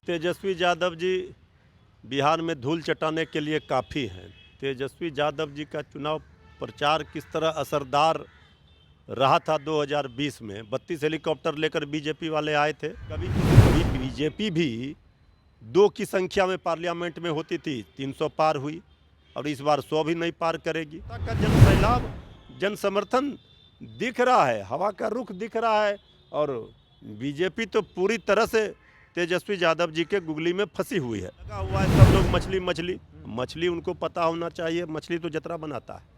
तेजस्वी यादव जी बिहार में धूल चटाने के लिए काफ़ी हैं। तेजस्वी यादव जी का चुनाव प्रचार किस तरह असरदार रहा था 2020 में 32 हेलीकॉप्टर लेकर बीजेपी वाले आए थे। कभी बीजेपी भी 2 की संख्या में पार्लियामेंट में होती थी, 300 पार हुई और इस बार 100 भी नहीं पार करेगी। का जन सैलाब, जन समर्थन दिख रहा है, हवा का रुख दिख रहा है और बीजेपी तो पूरी तरह से तेजस्वी यादव जी के गुगली में फंसी हुई है। लगा हुआ है सब लोग मछली मछली मछली, उनको पता होना चाहिए मछली तो जतरा बनाता है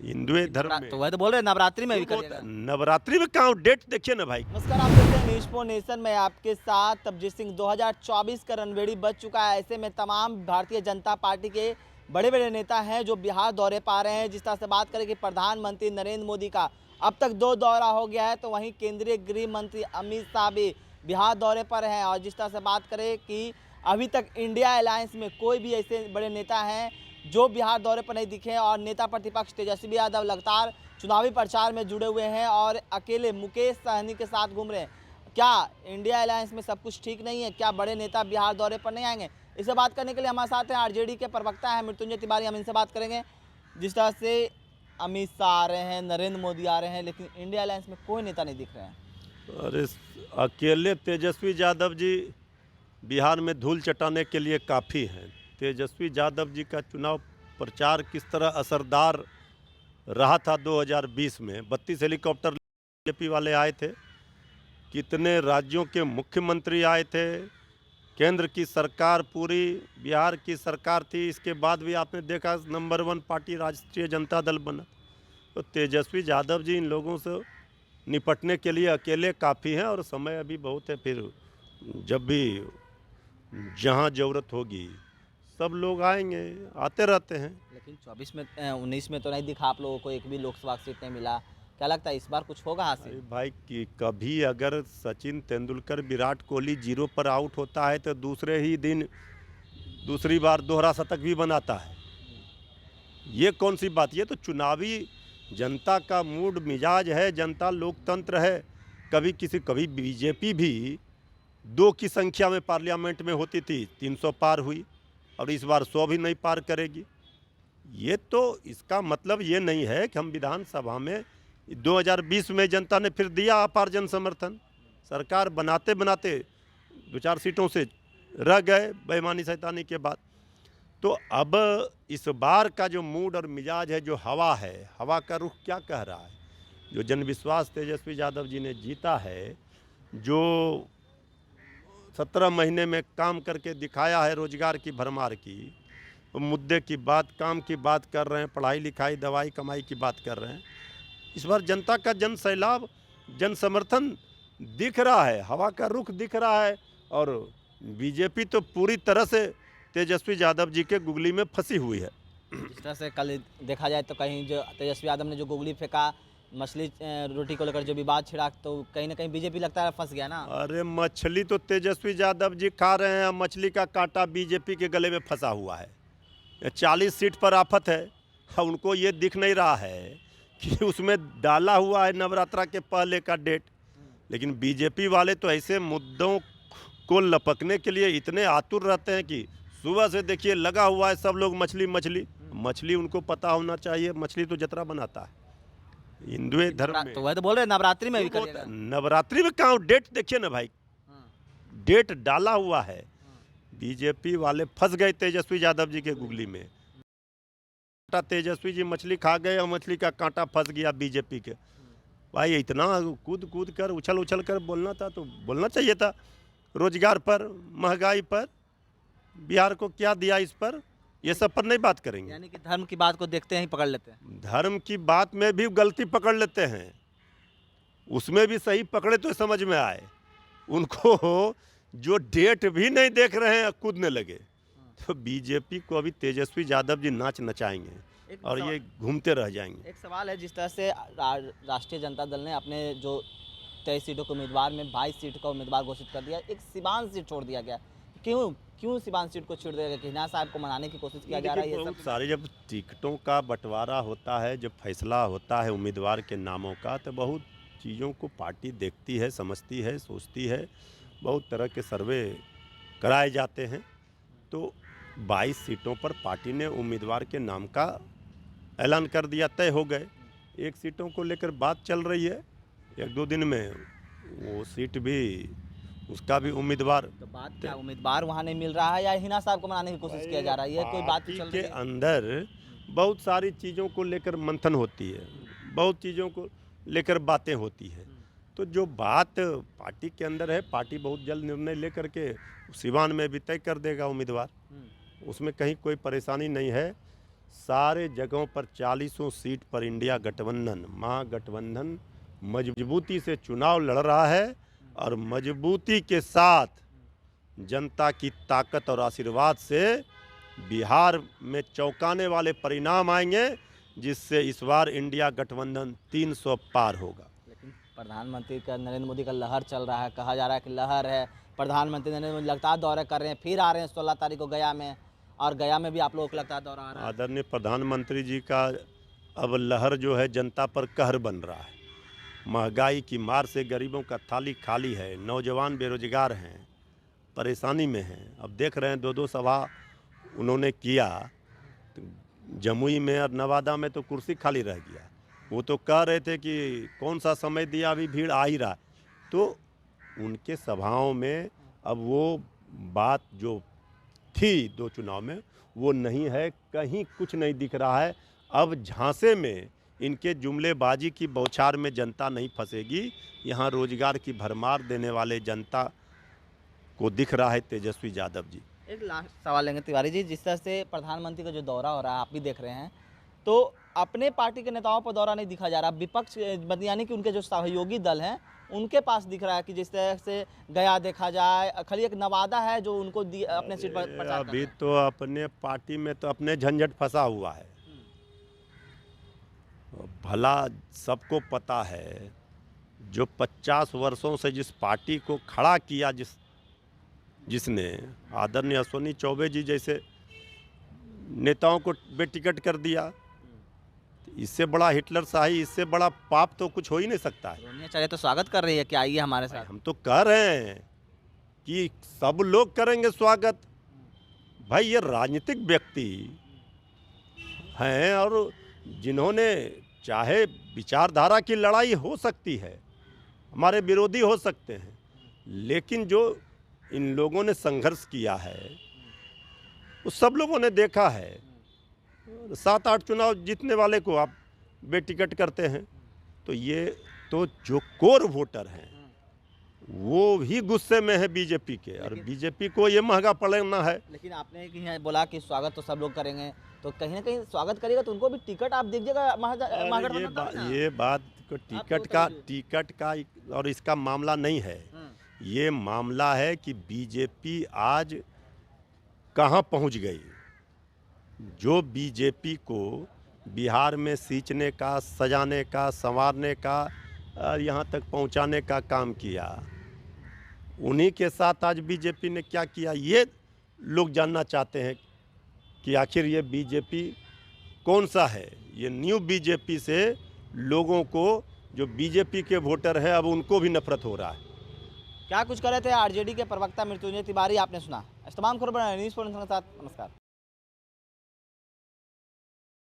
हिंदू धर्म में। तो वह तो बोल रहे नवरात्रि में भी करिएगा। नवरात्रि में कहाँ डेट देखिए ना भाई। नमस्कार, आप देखते हैं न्यूज़ फॉर नेशन में आपके साथ तबजीत सिंह। 2024 का रणबेड़ी बज चुका है। ऐसे में तमाम भारतीय जनता पार्टी के बड़े बड़े नेता हैं जो बिहार दौरे पा रहे हैं। जिस तरह से बात करें कि प्रधानमंत्री नरेंद्र मोदी का अब तक 2 दौरा हो गया है, तो वहीं केंद्रीय गृह मंत्री अमित शाह भी बिहार दौरे पर हैं। और जिस तरह से बात करें कि अभी तक इंडिया अलायंस में कोई भी ऐसे बड़े नेता हैं जो बिहार दौरे पर नहीं दिखे और नेता प्रतिपक्ष तेजस्वी यादव लगातार चुनावी प्रचार में जुड़े हुए हैं और अकेले मुकेश सहनी के साथ घूम रहे हैं। क्या इंडिया अलायंस में सब कुछ ठीक नहीं है? क्या बड़े नेता बिहार दौरे पर नहीं आएंगे? इससे बात करने के लिए हमारे साथ हैं आरजेडी के प्रवक्ता हैं मृत्युंजय तिवारी। हम इनसे बात करेंगे। जिस तरह से अमित शाह आ रहे हैं, नरेंद्र मोदी आ रहे हैं, लेकिन इंडिया अलायंस में कोई नेता नहीं दिख रहे हैं। अरे अकेले तेजस्वी यादव जी बिहार में धूल चटाने के लिए काफ़ी हैं। तेजस्वी यादव जी का चुनाव प्रचार किस तरह असरदार रहा था 2020 में 32 हेलीकॉप्टर बीजेपी वाले आए थे, कितने राज्यों के मुख्यमंत्री आए थे, केंद्र की सरकार पूरी बिहार की सरकार थी। इसके बाद भी आपने देखा नंबर 1 पार्टी राष्ट्रीय जनता दल बना। तो तेजस्वी यादव जी इन लोगों से निपटने के लिए अकेले काफ़ी हैं और समय अभी बहुत है। फिर जब भी जहां ज़रूरत होगी सब लोग आएंगे, आते रहते हैं। लेकिन 24 में 19 में तो नहीं दिखा आप लोगों को, एक भी लोकसभा सीट नहीं मिला। क्या लगता है इस बार कुछ होगा हासिल? अरे भाई कि कभी अगर सचिन तेंदुलकर विराट कोहली 0 पर आउट होता है तो दूसरे ही दिन दूसरी बार दोहरा शतक भी बनाता है। ये कौन सी बात? ये तो चुनावी जनता का मूड मिजाज है, जनता लोकतंत्र है। कभी बीजेपी भी 2 की संख्या में पार्लियामेंट में होती थी, 300 पार हुई और इस बार 100 भी नहीं पार करेगी। ये तो इसका मतलब ये नहीं है कि हम विधानसभा में 2020 में जनता ने फिर दिया अपार जन समर्थन। सरकार बनाते बनाते 2-4 सीटों से रह गए बेईमानी शैतानी के बाद। तो अब इस बार का जो मूड और मिजाज है, जो हवा है, हवा का रुख क्या कह रहा है? जो जनविश्वास तेजस्वी यादव जी ने जीता है, जो 17 महीने में काम करके दिखाया है, रोजगार की भरमार की, मुद्दे की बात, काम की बात कर रहे हैं, पढ़ाई लिखाई दवाई कमाई की बात कर रहे हैं। इस बार जनता का जन सैलाब, जन समर्थन दिख रहा है, हवा का रुख दिख रहा है और बीजेपी तो पूरी तरह से तेजस्वी यादव जी के गुगली में फंसी हुई है। जिस तरह से कल देखा जाए तो कहीं जो तेजस्वी यादव ने जो गुगली फेंका, मछली रोटी को लेकर जो विवाद छिड़ा, तो कहीं ना कहीं बीजेपी लगता है फंस गया ना। अरे मछली तो तेजस्वी यादव जी खा रहे हैं, मछली का कांटा बीजेपी के गले में फंसा हुआ है। 40 सीट पर आफत है। उनको ये दिख नहीं रहा है कि उसमें डाला हुआ है नवरात्रा के पहले का डेट। लेकिन बीजेपी वाले तो ऐसे मुद्दों को लपकने के लिए इतने आतुर रहते हैं कि सुबह से देखिए लगा हुआ है सब लोग मछली मछली मछली, उनको पता होना चाहिए मछली तो जतरा बनाता है हिंदू धर्म में। तो वह तो बोल रहे नवरात्रि में भी करिएगा। नवरात्रि में कहाँ डेट देखिए ना भाई, डेट डाला हुआ है। बीजेपी वाले फंस गए तेजस्वी यादव जी के गुगली में। तेजस्वी जी मछली खा गए और मछली का कांटा फंस गया बीजेपी के। भाई इतना कूद कूद कर उछल उछल कर बोलना था तो बोलना चाहिए था। रोजगार पर, महंगाई पर, बिहार को क्या दिया इस पर, ये सब पर नहीं बात करेंगे। यानी कि धर्म की बात को देखते ही पकड़ लेते हैं। धर्म की बात में भी गलती पकड़ लेते हैं, उसमें भी सही पकड़े तो समझ में आए। उनको जो डेट भी नहीं देख रहे हैं कूदने लगे। तो बीजेपी को अभी तेजस्वी यादव जी नाच नचाएंगे और ये घूमते रह जाएंगे। एक सवाल है, जिस तरह से राष्ट्रीय जनता दल ने अपने जो 23 सीटों के उम्मीदवार में 22 सीट का उम्मीदवार घोषित कर दिया, एक सिवान सीट छोड़ दिया गया। क्यों सिवान सीट को छोड़ दिया गया? किन्ना साहब को मनाने की कोशिश किया जा रहा है? बहुत सारे जब टिकटों का बंटवारा होता है, जब फैसला होता है उम्मीदवार के नामों का, तो बहुत चीज़ों को पार्टी देखती है, समझती है, सोचती है। बहुत तरह के सर्वे कराए जाते हैं। तो 22 सीटों पर पार्टी ने उम्मीदवार के नाम का ऐलान कर दिया, तय हो गए। एक सीटों को लेकर बात चल रही है, 1-2 दिन में वो सीट भी, उसका भी उम्मीदवार। तो बात क्या उम्मीदवार वहाँ नहीं मिल रहा है या हिना साहब को मनाने की कोशिश किया जा रहा है, ये कोई बात तो पार्टी चल के रही है? अंदर बहुत सारी चीज़ों को लेकर मंथन होती है, बहुत चीज़ों को लेकर बातें होती है। तो जो बात पार्टी के अंदर है, पार्टी बहुत जल्द निर्णय लेकर के सिवान में भी तय कर देगा उम्मीदवार, उसमें कहीं कोई परेशानी नहीं है। सारे जगहों पर 40 सीट पर इंडिया गठबंधन, महागठबंधन मजबूती से चुनाव लड़ रहा है और मजबूती के साथ जनता की ताकत और आशीर्वाद से बिहार में चौंकाने वाले परिणाम आएंगे, जिससे इस बार इंडिया गठबंधन 300 पार होगा। लेकिन प्रधानमंत्री का, नरेंद्र मोदी का लहर चल रहा है, कहा जा रहा है कि लहर है। प्रधानमंत्री नरेंद्र मोदी लगातार दौरे कर रहे हैं, फिर आ रहे हैं 16 तारीख को गया में, और गया में भी आप लोगों को लगातार दौरा आ रहा है। आदरणीय प्रधानमंत्री जी का अब लहर जो है जनता पर कहर बन रहा है। महंगाई की मार से गरीबों का थाली खाली है, नौजवान बेरोजगार हैं, परेशानी में हैं। अब देख रहे हैं 2-2 सभा उन्होंने किया, तो जमुई में और नवादा में तो कुर्सी खाली रह गया। वो तो कह रहे थे कि कौन सा समय दिया, अभी भीड़ आ ही रहा है। तो उनके सभाओं में अब वो बात जो थी 2 चुनाव में वो नहीं है, कहीं कुछ नहीं दिख रहा है। अब झांसे में इनके जुमलेबाजी की बौछार में जनता नहीं फंसेगी। यहाँ रोजगार की भरमार देने वाले जनता को दिख रहा है तेजस्वी यादव जी। एक लास्ट सवाल लेंगे तिवारी जी, जिस तरह से प्रधानमंत्री का जो दौरा हो रहा है, आप भी देख रहे हैं, तो अपने पार्टी के नेताओं पर दौरा नहीं दिखा जा रहा, विपक्ष यानी कि उनके जो सहयोगी दल हैं उनके पास दिख रहा है कि जिस तरह से गया देखा जाए, खाली एक नवादा है जो उनको अपने सीट पर प्रचार कर अभी रहे हैं। तो अपने पार्टी में तो अपने झंझट फंसा हुआ है। भला सबको पता है, जो 50 वर्षों से जिस पार्टी को खड़ा किया, जिसने आदरणीय अश्विनी चौबे जी जैसे नेताओं को बेटिकट कर दिया, इससे बड़ा हिटलर शाही, इससे बड़ा पाप तो कुछ हो ही नहीं सकता है। रोनिया चले तो स्वागत कर रही है कि आइए हमारे साथ। हम तो कह रहे हैं कि सब लोग करेंगे स्वागत। भाई ये राजनीतिक व्यक्ति हैं और जिन्होंने, चाहे विचारधारा की लड़ाई हो सकती है, हमारे विरोधी हो सकते हैं, लेकिन जो इन लोगों ने संघर्ष किया है वो सब लोगों ने देखा है। 7-8 चुनाव जीतने वाले को आप बेटिकट करते हैं, तो ये तो जो कोर वोटर हैं वो भी गुस्से में है बीजेपी के, और बीजेपी को ये महंगा पड़ना है। लेकिन आपने कहीं बोला कि स्वागत तो सब लोग करेंगे, तो कहीं ना कहीं स्वागत करिएगा तो उनको भी टिकट आप दीजिएगा महागठबंधन। ये बात को टिकट का और इसका मामला नहीं है। ये मामला है कि बीजेपी आज कहाँ पहुँच गई। जो बीजेपी को बिहार में सींचने का, सजाने का, संवारने का और यहाँ तक पहुँचाने का काम किया, उन्हीं के साथ आज बीजेपी ने क्या किया, ये लोग जानना चाहते हैं कि आखिर ये बीजेपी कौन सा है। ये न्यू बीजेपी से लोगों को, जो बीजेपी के वोटर हैं, अब उनको भी नफरत हो रहा है। क्या कुछ कर रहे थे आरजेडी के प्रवक्ता मृत्युंजय तिवारी, आपने सुना। इस तमाम खबरों न्यूज़ के साथ नमस्कार।